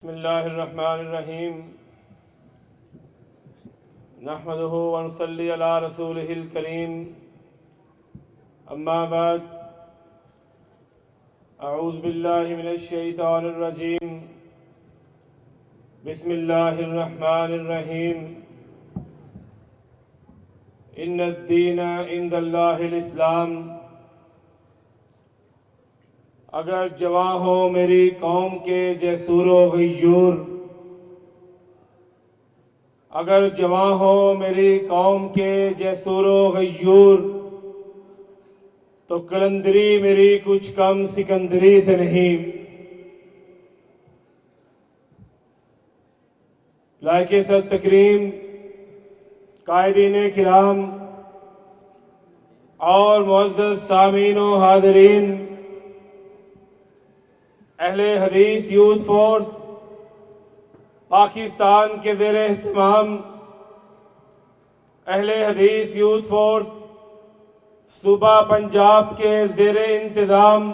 بسم اللہ الرحمن الرحیم نحمده ونصلی علی رسولہ الکریم اما بعد اعوذ باللہ من الشیطان الرجیم بسم اللہ الرحمن الرحیم ان الدین عند اللہ الاسلام اگر جواں ہو میری قوم کے جیسور و غیور، اگر جواں ہو میری قوم کے جیسور و غیور، تو قلندری میری کچھ کم سکندری سے نہیں۔ لائق صد تکریم قائدین کرام اور معزز سامعین و حاضرین، اہل حدیث یوتھ فورس پاکستان کے زیر اہتمام اہل حدیث یوتھ فورس صوبہ پنجاب کے زیر انتظام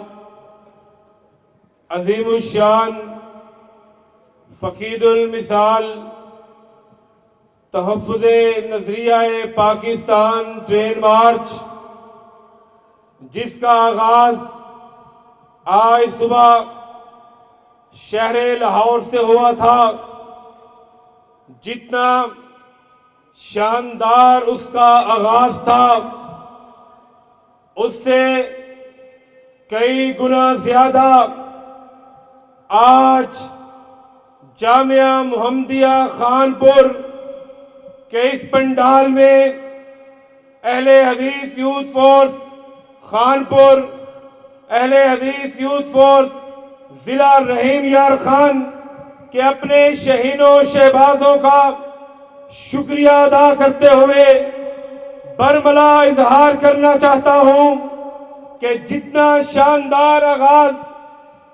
عظیم الشان فقید المثال تحفظ نظریہ پاکستان ٹرین مارچ، جس کا آغاز آج صبح شہر لاہور سے ہوا تھا، جتنا شاندار اس کا آغاز تھا اس سے کئی گنا زیادہ آج جامعہ محمدیہ خانپور کے اس پنڈال میں اہل حدیث یوتھ فورس خانپور، اہل حدیث یوتھ فورس ضلع رحیم یار خان کے اپنے شہین و شہبازوں کا شکریہ ادا کرتے ہوئے برملا اظہار کرنا چاہتا ہوں کہ جتنا شاندار آغاز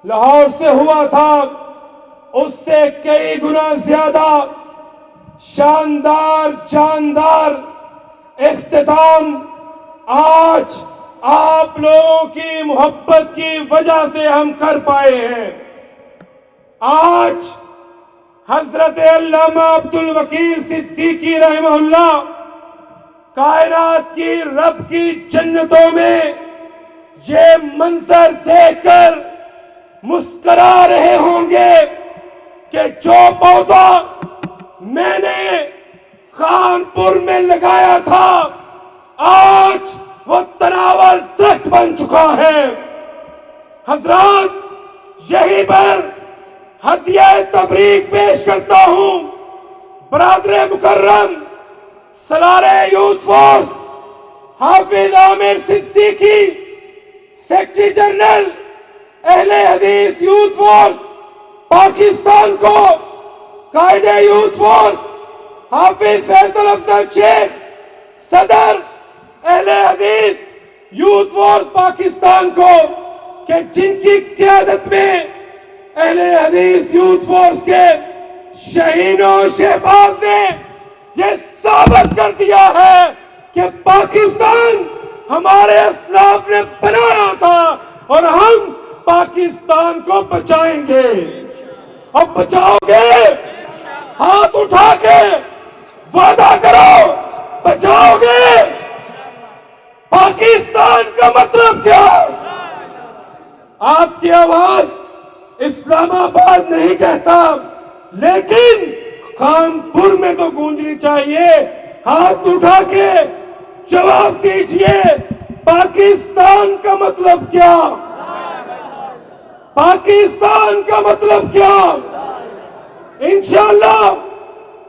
لاہور سے ہوا تھا اس سے کئی گنا زیادہ شاندار جاندار اختتام آج آپ لوگوں کی محبت کی وجہ سے ہم کر پائے ہیں۔ آج حضرت علامہ عبدالوکیل صدیقی رحمہ اللہ کائنات کی رب کی جنتوں میں یہ منظر دیکھ کر مسکرا رہے ہوں گے کہ جو پودا میں نے خانپور میں لگایا تھا آج وہ تناور درخت بن چکا ہے۔ حضرات، یہی پر ہدیہ تبریک پیش کرتا ہوں برادر مکرم سالار یوتھ فورس حافظ عامر صدیقی، سیکرٹری جنرل اہل حدیث یوتھ فورس پاکستان کو، قائد یوتھ فورس حافظ فیصل افضل شیخ، صدر اہل حدیث یوتھ فورس پاکستان کو، کہ جن کی قیادت میں اہل حدیث یوتھ فورس کے شہین و شہباز نے یہ ثابت کر دیا ہے کہ پاکستان ہمارے اسلاف نے بنایا تھا اور ہم پاکستان کو بچائیں گے۔ اور بچاؤ گے؟ ہاتھ اٹھا کے وعدہ کرو، بچاؤ گے؟ پاکستان کا مطلب کیا؟ آپ کی آواز اسلام آباد نہیں کہتا، لیکن خانپور میں تو گونجنی چاہیے۔ ہاتھ اٹھا کے جواب دیجئے، پاکستان کا مطلب کیا؟ پاکستان کا مطلب کیا؟ انشاءاللہ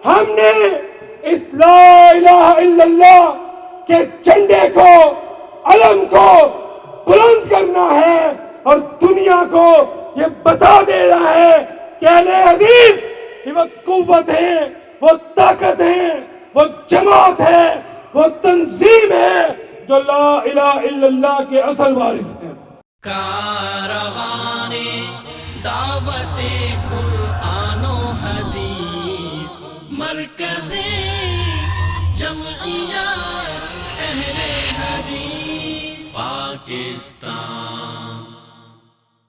ہم نے اس لا الہ الا اللہ کہ جھنڈے کو، علم کو بلند کرنا ہے اور دنیا کو یہ بتا دینا ہے کہ اہل حدیث یہ وہ قوت ہے، وہ طاقت ہے، وہ جماعت ہے، وہ تنظیم ہے جو لا الہ الا اللہ کے اصل وارث ہیں۔ کاروان دعوت قرآن و حدیث، مرکز جمعیت اہل حدیث پاکستان۔